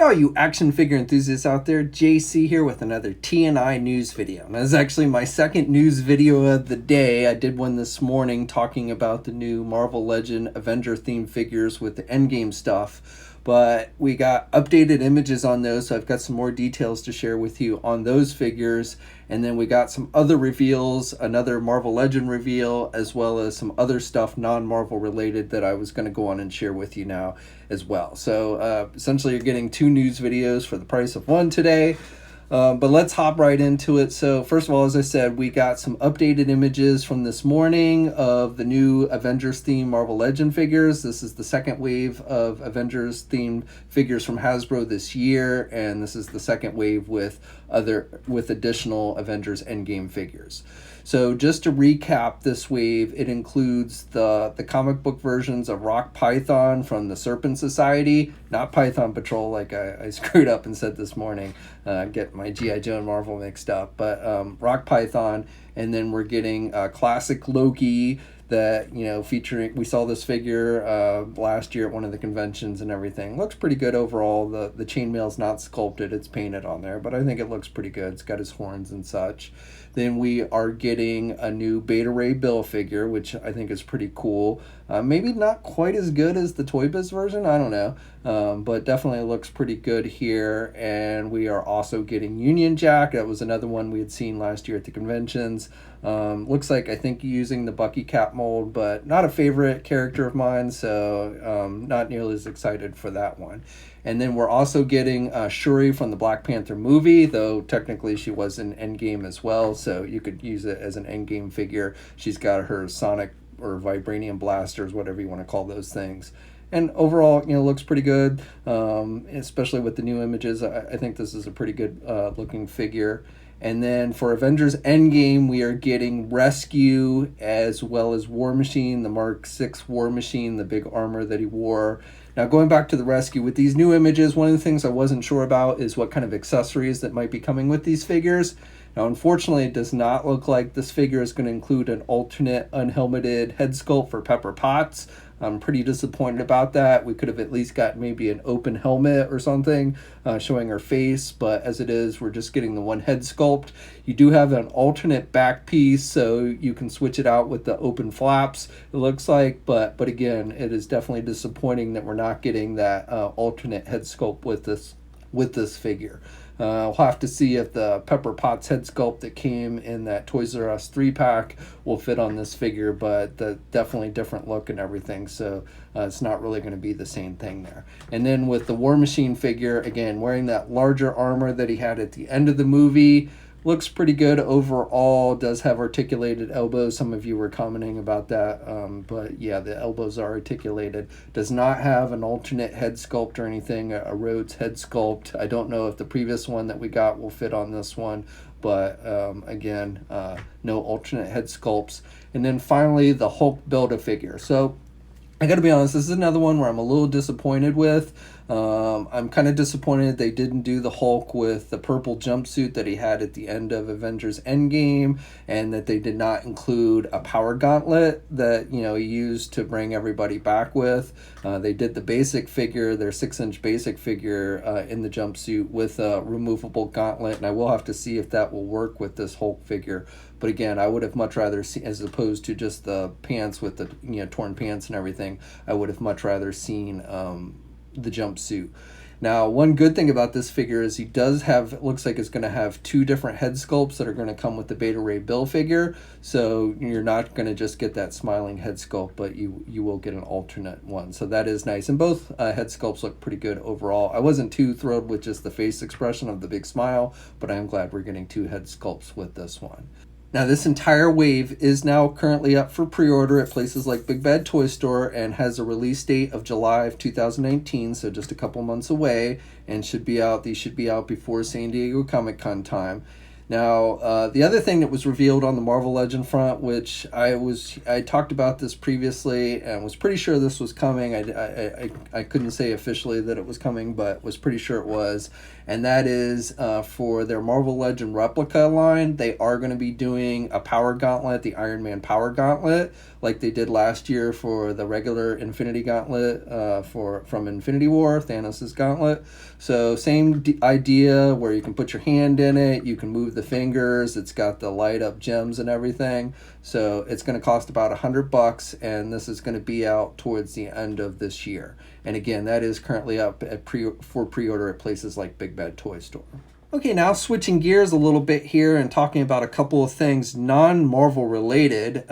all you action figure enthusiasts out there, JC here with another TNI news video. And this is actually my second news video of the day. I did one this morning talking about the new Marvel Legend Avenger themed figures with the Endgame stuff. But we got updated images on those, so I've got some more details to share with you on those figures. And then we got some other reveals, another Marvel Legend reveal, as well as some other stuff non-Marvel related that I was going to go on and share with you now as well. So essentially you're getting two news videos for the price of one today. But let's hop right into it. So first of all, as I said, we got some updated images from this morning of the new Avengers themed Marvel Legend figures. This is the second wave of Avengers themed figures from Hasbro this year, and this is the second wave with additional Avengers Endgame figures. So just to recap this wave, it includes the comic book versions of Rock Python from the Serpent Society, not Python Patrol like I screwed up and said this morning. Get my G.I. Joe and Marvel mixed up. But Rock Python, and then we're getting classic Loki that, featuring, we saw this figure last year at one of the conventions and everything. Looks pretty good overall. The chainmail's not sculpted, it's painted on there, but I think it looks pretty good. It's got his horns and such. Then we are getting a new Beta Ray Bill figure, which I think is pretty cool. Maybe not quite as good as the Toy Biz version, I don't know. But definitely looks pretty good here. And we are also getting Union Jack. That was another one we had seen last year at the conventions. Looks like, I think, using the Bucky cap mold, but not a favorite character of mine, so not nearly as excited for that one. And then we're also getting Shuri from the Black Panther movie, though technically she was in Endgame as well, so you could use it as an Endgame figure. She's got her sonic or vibranium blasters, whatever you want to call those things. And overall, looks pretty good, especially with the new images. I think this is a pretty good looking figure. And then for Avengers Endgame, we are getting Rescue as well as War Machine, the Mark 6 War Machine, the big armor that he wore. Now, going back to the Rescue, with these new images, one of the things I wasn't sure about is what kind of accessories that might be coming with these figures. Now, unfortunately, it does not look like this figure is going to include an alternate unhelmeted head sculpt for Pepper Potts. I'm pretty disappointed about that. We could have at least got maybe an open helmet or something showing her face, but as it is, we're just getting the one head sculpt. You do have an alternate back piece, so you can switch it out with the open flaps, it looks like, but again, it is definitely disappointing that we're not getting that alternate head sculpt with this figure. We'll have to see if the Pepper Potts head sculpt that came in that Toys R Us 3-pack will fit on this figure, but definitely different look and everything, so it's not really going to be the same thing there. And then with the War Machine figure, again, wearing that larger armor that he had at the end of the movie, looks pretty good overall. Does have articulated elbows. Some of you were commenting about that, but yeah, the elbows are articulated. Does not have an alternate head sculpt or anything, a Rhodes head sculpt. I don't know if the previous one that we got will fit on this one, but again, no alternate head sculpts. And then finally, the Hulk Build-A-Figure. So I gotta be honest, this is another one where I'm a little disappointed with. I'm kind of disappointed they didn't do the Hulk with the purple jumpsuit that he had at the end of Avengers Endgame, and that they did not include a power gauntlet that, he used to bring everybody back with. They did the basic figure, their 6-inch basic figure in the jumpsuit with a removable gauntlet, and I will have to see if that will work with this Hulk figure. But again, I would have much rather seen, as opposed to just the pants with the torn pants and everything, I would have much rather seen the jumpsuit. Now, one good thing about this figure is he does have, it looks like it's going to have two different head sculpts that are going to come with the Beta Ray Bill figure, so you're not going to just get that smiling head sculpt, but you will get an alternate one, so that is nice. And both head sculpts look pretty good overall. I wasn't too thrilled with just the face expression of the big smile, but I am glad we're getting two head sculpts with this one. Now, this entire wave is now currently up for pre-order at places like Big Bad Toy Store and has a release date of July of 2019, so just a couple months away, and these should be out before San Diego Comic-Con time. Now, the other thing that was revealed on the Marvel Legend front, which I talked about this previously and was pretty sure this was coming. I couldn't say officially that it was coming, but was pretty sure it was. and that is for their Marvel Legend Replica line. They are going to be doing a Power Gauntlet, the Iron Man Power Gauntlet, like they did last year for the regular Infinity Gauntlet from Infinity War, Thanos' Gauntlet. So same idea where you can put your hand in it, you can move the fingers, it's got the light up gems and everything. So it's going to cost about $100, and this is going to be out towards the end of this year. And again, that is currently up at for pre-order at places like Big Bad Toy Store. Okay, now switching gears a little bit here and talking about a couple of things non-Marvel related.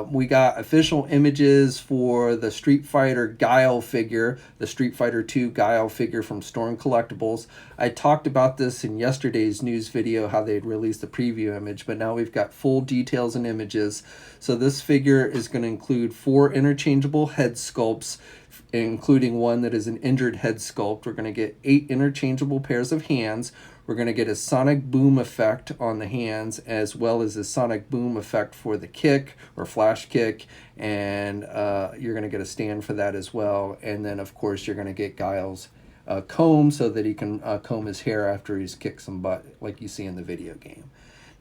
We got official images for the Street Fighter Guile figure, the Street Fighter 2 Guile figure from Storm Collectibles. I talked about this in yesterday's news video, how they'd released the preview image, but now we've got full details and images. So this figure is going to include 4 interchangeable head sculpts, including one that is an injured head sculpt. We're going to get 8 interchangeable pairs of hands. We're going to get a sonic boom effect on the hands, as well as a sonic boom effect for the kick or flash kick, and you're going to get a stand for that as well. And then, of course, you're going to get Guile's comb so that he can comb his hair after he's kicked some butt, like you see in the video game.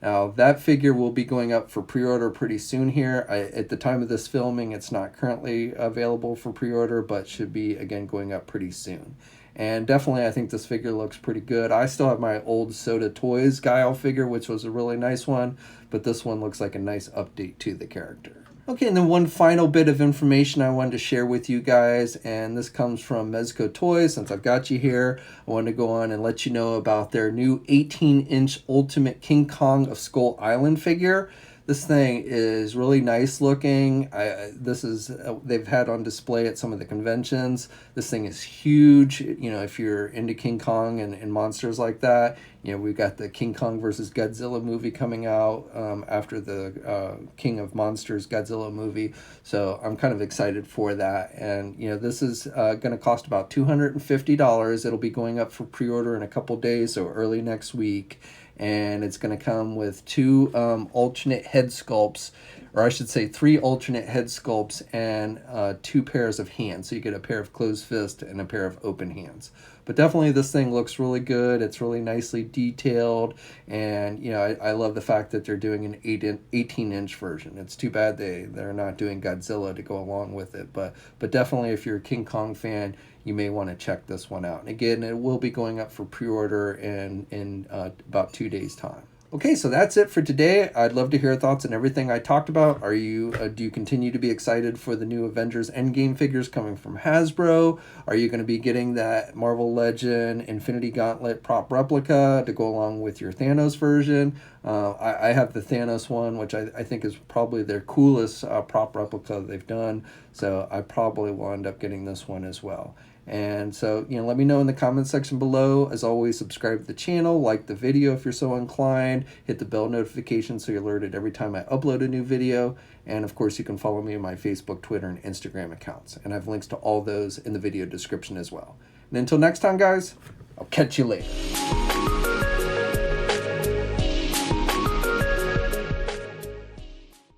Now, that figure will be going up for pre-order pretty soon here. At the time of this filming, it's not currently available for pre-order, but should be, again, going up pretty soon. And definitely, I think this figure looks pretty good. I still have my old Soda Toys Guile figure, which was a really nice one, but this one looks like a nice update to the character. Okay, and then one final bit of information I wanted to share with you guys, and this comes from Mezco Toys. Since I've got you here, I wanted to go on and let you know about their new 18-inch Ultimate King Kong of Skull Island figure. This thing is really nice looking. This is they've had on display at some of the conventions. This thing is huge. You know, if you're into King Kong and monsters like that, you know, we've got the King Kong versus Godzilla movie coming out after the King of Monsters Godzilla movie. So I'm kind of excited for that. And, you know, this is going to cost about $250. It'll be going up for pre-order in a couple days, so early next week. And it's going to come with 2 alternate head sculpts, or I should say 3 alternate head sculpts and 2 pairs of hands. So you get a pair of closed fist and a pair of open hands. But definitely this thing looks really good. It's really nicely detailed. And, you know, I love the fact that they're doing an 18-inch version. It's too bad they're not doing Godzilla to go along with it. But definitely if you're a King Kong fan, you may want to check this one out. And again, it will be going up for pre-order in about 2 days' time. Okay, so that's it for today. I'd love to hear your thoughts on everything I talked about. Are you do you continue to be excited for the new Avengers Endgame figures coming from Hasbro? Are you going to be getting that Marvel Legend Infinity Gauntlet prop replica to go along with your Thanos version? I have the Thanos one, which I think is probably their coolest prop replica they've done. So I probably will end up getting this one as well. And so, you know, let me know in the comment section below. As always, subscribe to the channel, like the video if you're so inclined, hit the bell notification so you're alerted every time I upload a new video. And of course, you can follow me on my Facebook, Twitter, and Instagram accounts. And I have links to all those in the video description as well. And until next time, guys, I'll catch you later.